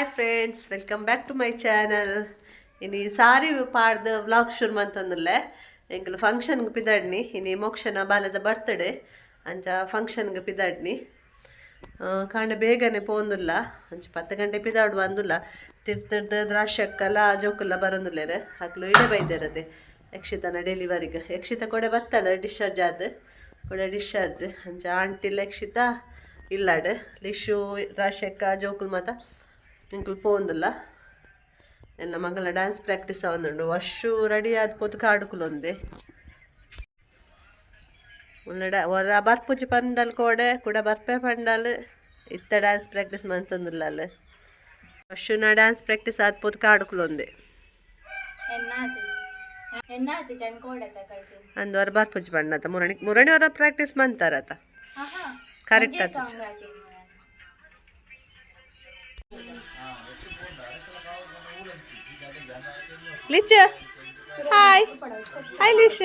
Hi friends, welcome back to my channel. ಇನ್ನು ಸಾರಿ ಪಾಡ್ದು vlog ಶುರು ಮಂತಂದಿಲ್ಲ. ಎಂಕಲ್ ಫಂಕ್ಷನ್ಗೆ ಪಿದಾಡ್ನಿ. ಇನ್ನು ಮೋಕ್ಷನ ಬಾಲದ ಬರ್ತ್ಡೇ ಅಂಚ ಫಂಕ್ಷನ್ಗೆ ಪಿದಾಡ್ನಿ. ಕಾಂಡ ಬೇಗನೆ ಪೋಂದಿಲ್ಲ, ಅಂಚ 10 ಗಂಟೆ ಪಿದಾಡು ಬಂದಿಲ್ಲ. ತಿರ್ತಿರ್ದ ರಾಶಕ್ಕಲ್ಲ ಜೋಕಲ್ಲ ಬರೋದಿಲ್ಲೇರೆ ಹಾಕ್ಲು ಇಡೆ ಬೈದೇರದೆ ಯಕ್ಷಿತನ ಡೆಲಿವರಿಗೆ. ಯಕ್ಷಿತ ಕೂಡ ಬತ್ತಾಳೆ ಡಿಸ್ಚಾರ್ಜ್ ಆದ ಕೂಡ ಡಿಸ್ಚಾರ್ಜ್ ಅಂಚ ಆಂಟಿಲ್ಲ ಯಕ್ಷಿತ ಇಲ್ಲಾಡು ಲಿಶು ರಾಶಕ್ಕ ಜೋಕುಲ್ ಮಾತ ಇಂಕಲ್ ಪೋಂದಿಲ್ಲ. ಎನ್ನ ಮಗಳ ಡ್ಯಾನ್ಸ್ ಪ್ರಾಕ್ಟೀಸ್ ಆವೊಂದುಂಡು. ವರ್ಷು ರೆಡಿ ಆದ ಪೋತು ಕಾಡುಕುಲೊಂದೆ ಒರ ಬರ್ಪುಜಿ ಪಂಡಲ್ ಕೋಡೆ ಕೂಡ ಬರ್ಪೆ ಪಂಡಲ್ ಇತ್ತ ಡ್ಯಾನ್ಸ್ ಪ್ರಾಕ್ಟೀಸ್ ಮಂತಂದಿಲ್ಲ ಅಲ್ಲ. ವರ್ಷುನ ಡ್ಯಾನ್ಸ್ ಪ್ರಾಕ್ಟೀಸ್ ಆದ ಪೋತು ಕಾಡುಕುಲೊಂದೆ ಅಂದು ಅವ್ರ ಬರ್ಪುಜಿ ಪಂಡತ ಮುರಣಿ ಅವರ ಪ್ರಾಕ್ಟೀಸ್ ಮಂತಾರತ ಕರೆಕ್ಟ್ ಆತ. ಲಿಚ ಹಾಯ್ ಹಾಯ್ ಲಿಶ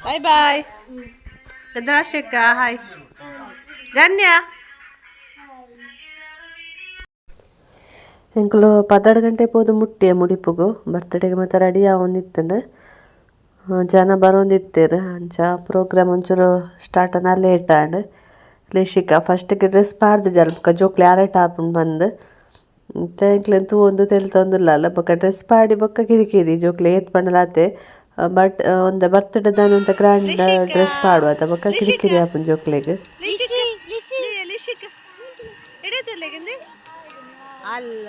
ಬಾಯ್ ಬಾಯ್. ಗದ್ರಾಶಕ್ಕ ಹಾಯ್. ಗಣ್ಯ ಎಂಕಲು 12 ಗಂಟೆ ಪೋದು ಮುಟ್ಟಿಯ ಮುಡಿಪುಗು ಬರ್ತ್ಡೇಗೆ ಮತ್ತೆ ರೆಡಿ ಆವೊಂದಿತ್ತಂಡು ಜನ ಬರೋಂದಿತ್ತೇರು ಅಂಚ ಪ್ರೋಗ್ರಾಮ್ ಒಂಚೂರು ಸ್ಟಾರ್ಟ್ ಅನ್ನ ಲೇಟ್ ಆಂಡ್ ಲಿಶಿಕ ಫಸ್ಟಿಗೆ ಡ್ರೆಸ್ ಪಾಡ್ದು ಜಲ್ಪಕ ಜೋಕ್ಲಿ ಯಾರೇ ಟಾಪುಂಡು ಬಂದು ಮತ್ತೆ ಎಂಕ್ಲೆಂತೂ ಒಂದು ತೆಲ್ತೊಂದಿಲ್ಲ ಅಲ್ಲ ಬೊಕ್ಕ ಡ್ರೆಸ್ ಪಾಡಿ ಬೊಕ್ಕ ಕಿರಿಕಿರಿ ಜೋಕ್ಲಿ ಏತ್ ಪಂಡಲಾತೆ. ಬಟ್ ಒಂದು ಬರ್ತ್ಡೇದಾನು ಅಂತ ಗ್ರ್ಯಾಂಡ್ ಡ್ರೆಸ್ ಪಾಡುವ ಬೊಕ್ಕ ಕಿರಿಕಿರಿ ಆಪುಂಡು ಜೋಕ್ಲೆಗೆ. ಅಲ್ಲ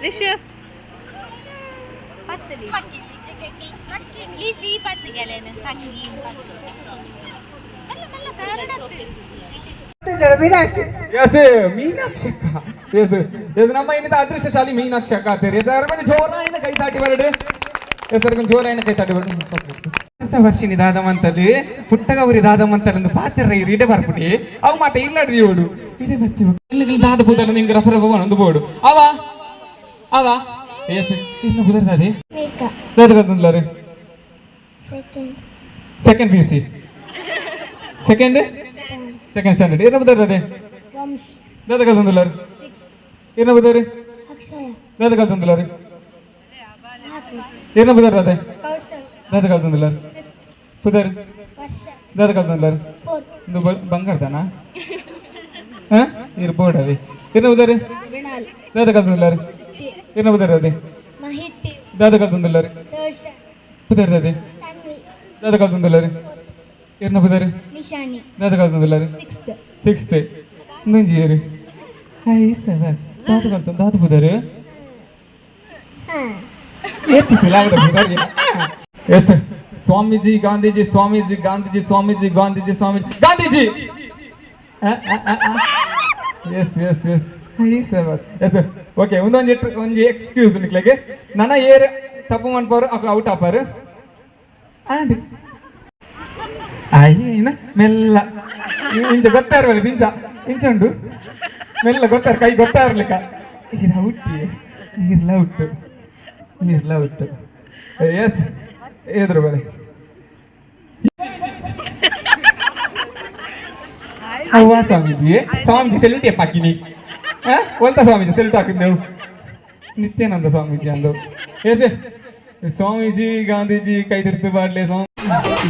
ರಿಷು ನಮ್ಮ ಇನ್ನಿತ ಅದೃಷ್ಟಶಾಲಿ ಮೀನಾಕ್ಷಿ ಅಕ್ಕ ಆತೇರಿ ಜೋರಾಯಿನ ಕೈ ತಾಟಿ ಬರಡು ಹೆಸರು ಜೋರಾಯಿನ ಕೈ ತಾಟಿ ಬರಡು ವರ್ಷಿನಿ ದಾದಮಂತಲ್ಲಿ ಪುಟ್ಟಗೌರಿ ದಾದಮಂತಲೊಂದು ಪಾತ್ರ ಇಡೆ ಬರ್ಬಿಡಿ ಅವು ಮಾತ ಇಲ್ಲಡ್ದು ಇವಡು ಇಡೆ ಬರ್ತೀವಿ ದಾದ ಬುದಲ ನಿಂಗೆ ರಫರಫ ಒಂದು ಬೋಡು ಅವ ಅವ ಎಸ್ ಇನ್ನು ಬುದರ್ದಾದೆ ದಾದಗಂದ್ರೆ ಸೆಕೆಂಡ್ PUC ಸೆಕೆಂಡ್ ಸ್ಟ್ಯಾಂಡರ್ಡ್ ಏನ ಬುದರ್ದಾದೆ ದಾದಗಂದ್ರೆ ಏನ ಬುದರಿ ದಾದಗಂದ್ರೆ ಏನ ಬುದರ್ದಾದೆ ದಾದಗಂದ್ರೆ ಪುದರ್ ದಾದಗಂದ್ರೆ ಇದು ಬಂಗಾರದಾನ ಇರ್ಬೋಡ್ ಅದೇ ಏನ ಬುದರಿ ದಾದಗಂದ್ರೆ ಏನ ಬುದರ್ದಾದೆ ದಾದಗಂದ್ರೆ ಪುದರ್ದಾದೆ ದಾದಗಂದ್ರೆ ಏನ ಬುದರಿ ದಾದಗಂದ್ರೆ 6th ನುಂಜಿಯರು ಹಾಯ್ ಸವಾಸ್ ದಾದಗಂತ ದಾದ ಬುದರಿ yes Swamiji Gandhiji Swamiji Gandhiji Swamiji Gandhiji Swamiji Gandhiji yes yes yes yes okay ಒಂದೊಂದು ಎಕ್ಸ್ಕ್ಯೂಸ್ ನಿಕ್ಲೆಗೆ ನನ್ನ ಏರ್ ತಪ್ಪು ಮಾಡ್ಪಾರು ಔಟ್ ಆಪಾರು ಆಂಡ್ ಅಯ್ಯನ ಮೆಲ್ಲ ಇಂಚ ಗೊತ್ತಾ ಇರಲ್ಲ ಇಂಚ ಇಂಚುಂಡು ಮೆಲ್ಲ ಗೊತ್ತಾರ ಕೈ ಗೊತ್ತಾ ಇರ್ಲಿಕ್ಕ ನೀರ್ಲ ಉಟ್ಟು ಎಸ್ ಎದುರು ಬಲೆ ಅವ್ವ ಸ್ವಾಮೀಜಿ ಸೆಲ್ಯೂಟ್ ಹಾಕಿನಿ ಒಲ್ತ ಸ್ವಾಮೀಜಿ ಸೆಲ್ಯೂಟ್ ಹಾಕಿದ್ದೆವು ನಿತ್ಯಾನಂದ ಸ್ವಾಮೀಜಿ ಅಂದು ಎಸ್ ಸ್ವಾಮೀಜಿ ಗಾಂಧೀಜಿ ಕೈ ತಿರ್ತು ಬಾಡ್ಲೆ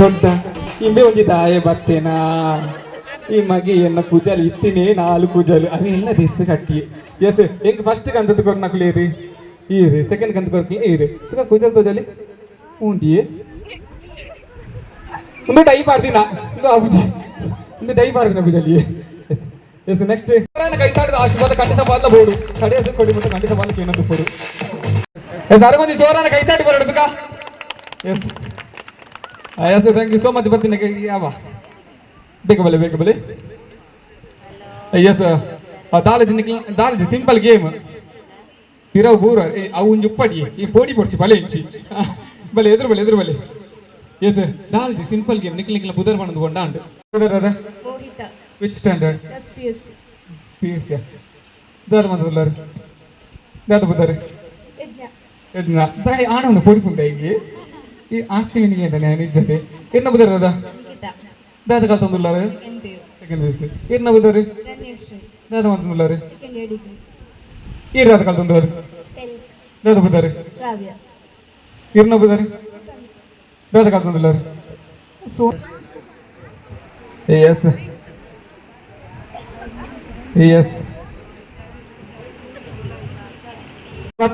ದೊಡ್ಡ ಇಂಬೆ ಒಂಜಿ ದಾಯೆ ಬರ್ತೇನಾ ಈ ಮಗಿ ಎನ್ನ ಪೂಜಾಲಿ ಇತ್ತಿನೇ 4 ಪೂಜಾಲು ಅವೆಲ್ಲ ದಿಸ್ತು ಕಟ್ಟಿ ಎಸ್ ಎಂಕ್ ಫಸ್ಟ್ ಕಂತದ್ದು ಕೊರ್ನಕ್ಲೇರಿ ಈರೆ ಸೆಕೆಂಡ್ ಕಂತ ಕೊರ್ಕಿ ಈರೆ ತುಕ ಕುಜಲ್ ತೋಜಲಿ ಉಂಡಿಯೇ ಒಂದು ಡೈ ಪಾಡ್ದಿನ ಒಂದು ಡೈ ಪಾಡ್ದಿನ ಪೂಜಲಿ ಎಸ್ ಎಸ್ ನೆಕ್ಸ್ಟ್ ಕೈ ತಾಡಿದ ಆಶೀರ್ವಾದ ಖಂಡಿತ ಬಾದ್ಲ ಬೋಡು ಕಡೆ ಹೆಸರು ಕೊಡಿ ಮತ್ತೆ ಖಂಡಿತ ಬಾದ್ಲಕ್ಕೆ ಏನಂತ ಬೋಡು ಎಸ್ ಅರಗೊಂದು ಜೋರಾನ ಕೈ ತಾಡಿ ಬರೋದು ತುಕ yes yes thank you so much ಬರ್ತೀನಿ ಯಾವ ಬೇಗ ಬಲೆ ಎಸ್ ದಾಲಜಿ ಸಿಂಪಲ್ ಗೇಮ್ ಪಿರವು ಬೂರ ಅವು ಒಂಜಿ ಉಪ್ಪಡಿ ಈ ಪೋಡಿ ಪೊಡ್ಚಿ ಬಲೆ ಇಂಚಿ ಬಲೆ ಎದುರು ಬಲೆ ಎಸ್ ದಾಲಜಿ ಸಿಂಪಲ್ ಗೇಮ್ ನಿಕ್ಲಿಕ್ಲ ಬುದರ್ ಬಣ್ಣದ ಕೊಂಡಾಂಡು ಮೋಹಿತ which standard plus PUC PUC ದಾದ ಮಂದಲ್ಲಾರು ದಾದ ಬುದರ್ ಯಜ್ಞ ಯಜ್ಞ ದಾಯಿ ಆಣವನ್ನ ಪೋಡಿಪುಂಡ ಈಗ ಈ ಆಸ್ತಿ ನಿನಗೆ ಅಂತ ನಾನು ನಿಜತೆ ಎನ್ನ ಬುದರ್ ದಾದ ಅಂಕಿತ ದಾದ ಕಾಲ ತಂದುಲ್ಲಾರು ಎಂಪಿಯು ಸೆಕೆಂಡ್ ಪಿಯುಸಿ ಎನ್ನ ಬುದರ್ ಧನ್ಯಶ್ರೀ ದಾದ ಮಂದಲ್ಲಾರು ಸೆಕೆಂಡ್ ಇಯರ್ ಡಿಗ್ರಿ ಈ ದಾದ ಕಾಲ ತಂದುಲ್ಲಾರು ಟೆಂತ್ ದಾದ ಬುದರ್ ಶ್ರಾವ್ಯ ಇರ್ನ ಬುದರ್ ದಾದ ಕಾಲ ತಂದುಲ್ಲಾರು ಸೊ ಎಸ್ ಎಸ್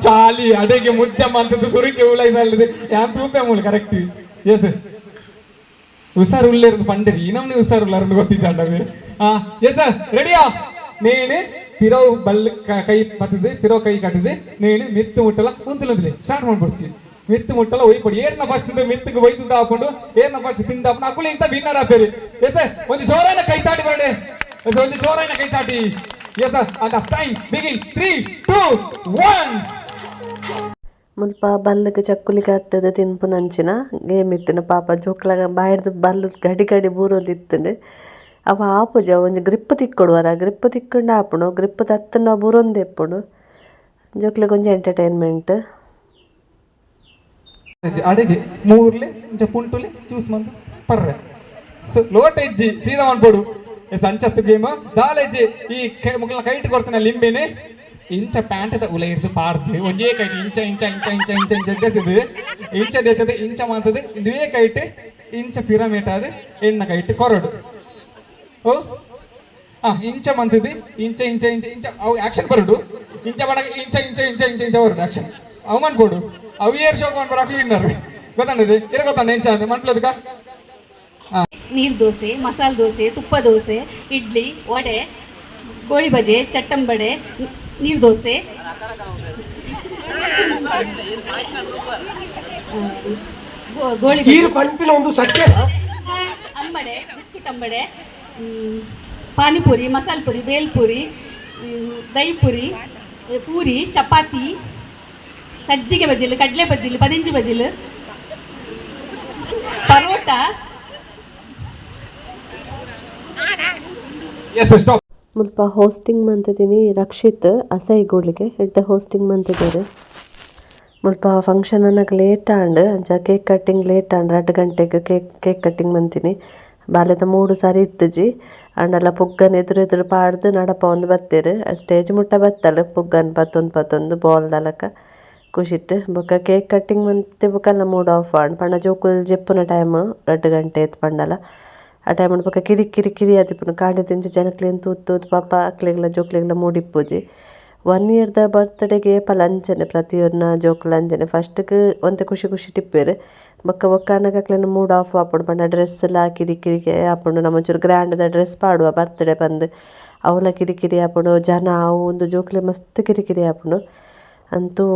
ಚಾಲಿ ಅಡೆಗೆ ಮುದ್ದೆ ಮಂತದ್ದು ಸುರಿಕೆ ಉಳೈದಲ್ಲದೆ ಯಾನ್ ತೂಪೆ ಮೂಲ ಕರೆಕ್ಟ್ ಎಸ್ ಹುಷಾರು ಉಳ್ಳೇರ್ದು ಪಂಡರಿ ನಮ್ನೆ ಹುಷಾರು ಉಳ್ಳಾರದು ಗೊತ್ತಿದ್ದಾಂಡವೆ ಎಸ್ ರೆಡಿಯಾ ನೇನು ಪಿರವು ಬಲ್ಲು ಕೈ ಪತ್ತದು ಪಿರವು ಕೈ ಕಟ್ಟದು ನೇನು ಮಿತ್ತು ಮುಟ್ಟಲ ಕುಂತಲಂದ್ರೆ ಸ್ಟಾರ್ಟ್ ಮಾಡ್ಬಿಡ್ಸಿ ಮಿತ್ತು ಮುಟ್ಟಲ ಒಯ್ಪಡಿ ಏರ್ನ ಫಸ್ಟ್ ಮಿತ್ತಿಗೆ ಒಯ್ದು ಹಾಕೊಂಡು ಏರ್ನ ಫಸ್ಟ್ ತಿಂದಾಪನ ಅಕ್ಕುಲಿ ಇಂತ ವಿನ್ನರ್ ಆಪೇರಿ ಎಸ್ ಒಂದು ಜೋರಾನ ಕೈ ತಾಡಿ ಬರಡೆ ಒಂದು ಜೋರಾನ ಕೈ ತಾಡಿ ಎಸ್ ಅಂತ ಟೈಮ್ ಬಿಗಿನ್ 3 2 1 ಮುಲ್ಪ ಬಲ್ಲಗೆ ಚಕ್ಕುಲಿ ಕಟ್ಟದ ತಿನ್ಪು ನಂಚಿನ ಗೇಮ್ ಇತ್ತಿನ ಪಾಪ ಜೋಕ್ಲಾಗ ಬಾಯ್ದು ಬಲ್ಲು ಗಡಿ ಗಡಿ ಬೂರೋದಿತ್ತಂಡು ಅವ ಆಪುಜ ಒಂಜಿ ಗ್ರಿಪ್ ತಿಕ್ಕೊಡುವರ ಗ್ರಿಪ್ ತಿಕ್ಕೊಂಡು ಆಪುಣು ಗ್ರಿಪ್ ತತ್ತನ ಬೂರೊಂದು ಎಪ್ಪುಡು ಜೋಕ್ಲಿಗೆ ಒಂಜಿ ಎಂಟರ್ಟೈನ್ಮೆಂಟ್ ಅಡೆಗೆ ಮೂರ್ಲೆ ಪುಂಟುಲೆ ಚೂಸ್ ಮಂದು ಪರ್ರೆ ಸೊ ಲೋಟ್ ಎಜ್ಜಿ ಸೀದಾ ಮಾಡ್ಬೋಡು ಸಂಚತ್ತು ಗೇಮ್ ದಾಲೆಜ್ಜಿ ಈ ಮುಗ್ಲ ಕೈಟ್ ಕೊಡ್ತಾನೆ ಲಿಂಬೆನೆ ಇಂಚ ಪ್ಯಾಂಟ್ ಉಲ ಹಿಡಿದು ಪಾಡ್ದು ಒಂದೇ ಕೈಟ್ ಇಂಚ ಇಂಚ ಇಂಚ ಇಂಚ ಇಂಚ ಇಂಚ ಎದ್ದದು ಇಂಚ ದೇತದೆ ಇಂಚ ಮಾತದು ಇದುವೇ ಕೈಟ್ ಇಂಚ ಪಿರಮಿಡ್ ಅದು ಎಣ್ಣ ಕೈಟ್ ಕೊರಡು ಓ ಇಂಚ ಮಂತದು ಇಂಚ ಇಂಚ ಇಂಚ ಇಂಚ ಅವು ಆಕ್ಷನ್ ಬರಡು ಇಂಚ ಬಡ ಇಂಚ ಇಂಚ ಇಂಚ ಇಂಚ ಇಂಚ ಬರಡು ಆಕ್ಷನ್ ಅವು ಮಾಡ್ಬೋಡು ಅವು ಏರ್ ಶೋಕ್ ಮಾಡ್ಬಾರ ಅಕ್ಲು ವಿನ್ನರ್ ಗೊತ್ತಾಂಡದೆ ಇರ ಗೊತ್ತಾಂಡ ಇಂಚ ಅಂತ ಮನ್ಪ್ಲದಕ ನೀರು ದೋಸೆ ಮಸಾಲೆ ದೋಸೆ ತುಪ್ಪ ದೋಸೆ ಇಡ್ಲಿ ವಡೆ ಗೋಳಿ ಬಜೆ ಚಟ್ಟಂಬಡೆ ನೀರು ದೋಸೆ ಗೋಳಿ ಪಂಪಿನ ಒಂದು ಸತ್ಯ ಅಂಬಡೆ ಬಿಸ್ಕಿಟ್ ಅಂಬಡೆ ಪಾನಿಪುರಿ ಮಸಾಲೆ ಪುರಿ ಬೇಲ್ಪುರಿ ದಹಿ ಪುರಿ ಪೂರಿ ಚಪಾತಿ ಸಜ್ಜಿಗೆ ಬಜಿಲು ಕಡಲೆ ಬಜಿಲು ಪದಿಂಜಿ ಬಜಿಲು ಪರೋಟ ಎಸ್ ಸ್ಟಾಪ್ ಮುಲ್ಪ ಹೋಸ್ಟಿಂಗ್ ಮಂತಿದ್ದೀನಿ ರಕ್ಷಿತ್ ಅಸೈಗೋಳಿಗೆ ಹೆಡ್ ಹೋಸ್ಟಿಂಗ್ ಮಂತಿದ್ದಾರೆ ಮುಲ್ಪ ಫಂಕ್ಷನ್ ಅನ್ನಕ್ಕೆ ಲೇಟ್ ಆಂಡ್ ಅಂಚ ಕೇಕ್ ಕಟ್ಟಿಂಗ್ ಲೇಟ್ ಆಂಡ್ 2 ಗಂಟೆಗೆ ಕೇಕ್ ಕಟ್ಟಿಂಗ್ ಮಂತೀನಿ ಬಾಲ್ಯದ 3 ಸಾರಿ ಇತ್ತಜಿ ಅಂಡೆಲ್ಲ ಪುಗ್ಗನ್ ಎದುರು ಪಾಡ್ದು ನಡಪ ಒಂದು ಬತ್ತೇರು ಸ್ಟೇಜ್ ಮುಟ್ಟ ಬತ್ತಲ್ಲ ಪುಗ್ಗನ್ ಪತ್ತೊಂದು ಬಾಲ್ದಲಕ ಖುಷಿಟ್ಟು ಬೊಕ್ಕ ಕೇಕ್ ಕಟ್ಟಿಂಗ್ ಮಂತೆ ಬೊಕ್ಕಲ್ಲ ಮೂಡ್ ಆಫ್ ಆಂಡ್ ಪಂಡ ಜೋಕುಲ್ ಜೆಪ್ಪುನ ಟೈಮ್ 2 ಗಂಟೆ ಎತ್ತು ಪಂಡಲ ಆ ಟೈಮ್ ಪಕ್ಕ ಕಿರಿ ಆದಿಪ್ಪುನು ಕಾಂಡೆ ತಿಂಚು ಜನಕ್ಲೇನು ತೂತು ಪಾಪ ಅಕ್ಲಿಗೆಲ್ಲ ಜೋಕ್ಲಿಗೆಲ್ಲ ಮೂಡಿಪ್ಪುಜಿ 1 ಇಯರ್ದ ಬರ್ತ್ಡೇಗೆ ಪಲ ಅಂಚನೆ ಪ್ರತಿಯೊರ್ನ ಜೋಕ್ಲ ಅಂಚನೆ ಫಸ್ಟ್ಗೆ ಒಂತೆ ಖುಷಿ ಟಿಪ್ಪೇರು ಬೊಕ್ಕ ಅನ್ನಗಕ್ಲೇನು ಮೂಡ್ ಆಫ್ ಆಪುಂಡು ಪಂಡ ಡ್ರೆಸ್ ಎಲ್ಲ ಕಿರಿಕಿರಿಗೆ ಆಪುಂಡು ನಮ್ಮ ಒಂಚೂರು ಗ್ರ್ಯಾಂಡ್ದ ಡ್ರೆಸ್ ಪಾಡುವ ಬರ್ತ್ಡೇ ಬಂದು ಅವಲ ಕಿರಿಕಿರಿ ಆಪುಂಡು ಜನ ಅವು ಒಂದು ಜೋಕ್ಲೆ ಮಸ್ತ್ ಕಿರಿಕಿರಿ ಆಪುಂಡು ಅಂತೂ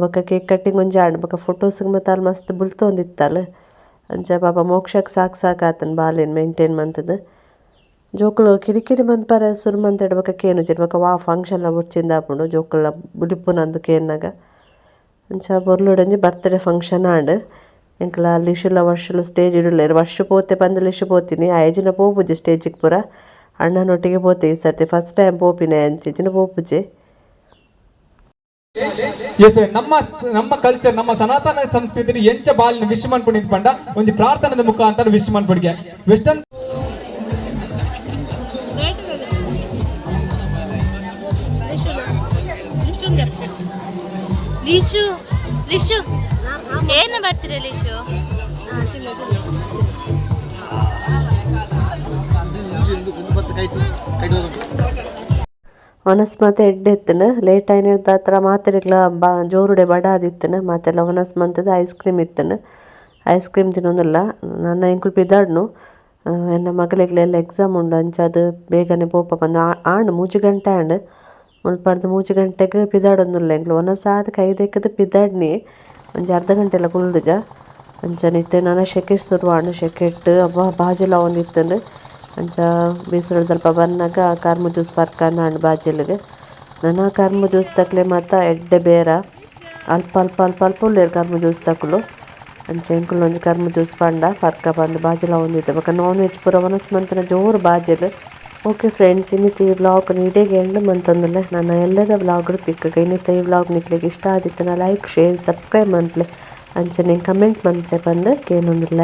ಬೊಕ್ಕ ಕೇಕ್ ಕಟ್ಟಿಂಗ್ ಒಂಜಿ ಆಂಡ್ ಬೊಕ್ಕ ಫೋಟೋಸ್ಗೆ ಮತ್ತೆ ಅಲ್ಲಿ ಮಸ್ತ್ ಬುಲ್ತೊಂದಿತ್ತಲ್ಲ ಅಂಚ ಪಾಪ ಮೋಕ್ಷಕ್ಕೆ ಸಾಕಾತನ ಬಾಲೇನು ಮೇಂಟೈನ್ ಮಂತದ್ದು ಜೋಕುಲು ಕಿರಿಕಿರಿ ಮನ್ಪರ ಸುರು ಮಂತ್ ಇಡ್ಬೇಕ ಕೇನು ಜಿರ್ಬೇಕ ವಾ ಫಂಕ್ಷನ್ಲ ಮುಚ್ಚಿಂದ ಆಪುಂಡು ಜೋಕುಲ ಬುಲಿಪ್ಪುನಂದು ಕೇನ್ನಾಗ ಅಂಚ ಬೊರ್ಲುಡಂಜಿ ಬರ್ತ್ಡೇ ಫಂಕ್ಷನ್ ಆಂಡ್ ಎಂಕಲ ಲಿಶುಲ ವರ್ಷಲ ಸ್ಟೇಜ್ ಇಡಲೇರು ವರ್ಷ ಪೋತೆ ಬಂದು ಲಿಶು ಪೋತೀನಿ ಆ ಏಜಿನ ಪೋಪುಜಿ ಸ್ಟೇಜಿಗೆ ಪೂರ ಅಣ್ಣನೊಟ್ಟಿಗೆ ಪೋತೆ ಈ ಸರ್ತಿ ಫಸ್ಟ್ ಟೈಮ್ ಪೋಪಿನ ಅಂಚಿಜಿನ ಪೋಪುಜಿ ಎಸ್ ನಮ್ಮ ಕಲ್ಚರ್ ನಮ್ಮ ಸನಾತನ ಸಂಸ್ಕೃತಿ ಎಂಚ ಬಾಲಿನ ವಿಶ್ ಮಾಡ್ಕೊಂಡು ಪಂಡ ಒಂದು ಪ್ರಾರ್ಥನದ ಮುಖಾಂತರ ವಿಶ್ ಮಾಡ್ಕೊಡಿಗೆ ವೆಸ್ಟರ್ನ್ ಲಿಶು ಏನು ಬರ್ತೀರ ಲಿಶು ಒನಸ್ಮತೆ ಎಡ್ಡೆತ್ತನ ಲೇಟ್ ಆಯ್ನಿರ್ದ ಹತ್ರ ಮಾತೆರೆಗ್ಲ ಜೋರುಡೆ ಬಡ ಆದಿತ್ತನ ಮಾತೆಲ್ಲ ಒನಸ್ಮಂತದ ಐಸ್ ಕ್ರೀಮ್ ಇತ್ತನ ಐಸ್ ಕ್ರೀಮ್ ತಿನ್ನೋದಿಲ್ಲ ನನ್ನ ಎಂಕುಲ್ ಪಿದಾಡ್ನು ಎನ್ನ ಮಗಲಿಗ್ಲೆಲ್ಲ ಎಕ್ಸಾಮ್ ಉಂಡು ಅಂಚದು ಬೇಗನೆ ಪೋಪ ಬಂದು ಆಂಡ್ 3 ಗಂಟೆ ಆಂಡ್ ಮುಳ್ಪಾಡ್ದು 3 ಗಂಟೆಗೆ ಪಿದಾಡೊಂದುಲ್ಲ ಎಂಕ್ಲು ಒನಸಾದ ಕೈದೆಕ್ಕದು ಪಿದಾಡ್ನಿ ಒಂಜಿ ಅರ್ಧ ಗಂಟೆಲ್ಲ ಕುಲ್ದುಜ ಅಂಚನಿತ್ತೆ ನನ್ನ ಶೆಕೆ ಶುರು ಆಂಡು ಶೆಕೆ ಇಟ್ಟು ಅಬ್ಬ ಬಾಜೆಲ್ಲ ಒಂದಿತ್ತಂಡು ಅಂಚ ಬೇಸರ ಸ್ವಲ್ಪ ಬನ್ನಾಗ ಕರ್ಮು ಜ್ಯೂಸ್ ಬರ್ಕಂದ ಹಣ್ಣು ಬಾಜಿಲ್ಗೆ ನನ್ನ ಕರ್ಮು ಜ್ಯೂಸ್ ತಕ್ಲೆ ಮಾತ ಎಡ್ಡೆ ಬೇರ ಅಲ್ಪ ಅಲ್ಪ ಅಲ್ಪ ಅಲ್ಪ ಉಳ್ಳೇರು ಕರ್ಮು ಜ್ಯೂಸ್ ತಕ್ಕಲು ಅಂಚೆ ಎಂಕುಲು ಒಂಜಿ ಕರ್ಮು ಜ್ಯೂಸ್ ಪಂಡ ಪರ್ಕ ಬಂದು ಬಾಜಿಲ ಒಂದಿತ್ತು ಬೊಕ ನಾನ್ ವೆಜ್ ಪೂರ ಮನಸ್ಸು ಮಂತನ ಜೋರು ಬಾಜಿಲ್. ಓಕೆ ಫ್ರೆಂಡ್ಸ್, ಇನ್ನಿತ್ತು ಈ ವ್ಲಾಗ್ ನೀಡೇಗೆ ಎಂಡ್ ಮಂತಂದುಲ್ಲೆ ನನ್ನ ಎಲ್ಲದ ವ್ಲಾಗ್ ತಿಕ್ಕ ಇನ್ನಿತ್ತ ಈ ವ್ಲಾಗ್ ನಿಕ್ಲಿಗೆ ಇಷ್ಟ ಆದಿತ್ತು ಲೈಕ್ ಶೇರ್ ಸಬ್ಸ್ಕ್ರೈಬ್ ಮಂತ್ಲೆ ಅಂಚನೆ ಕಮೆಂಟ್ ಮಂತ್ಲೆ ಬಂದು ಕೇನೊಂದಿಲ್ಲ.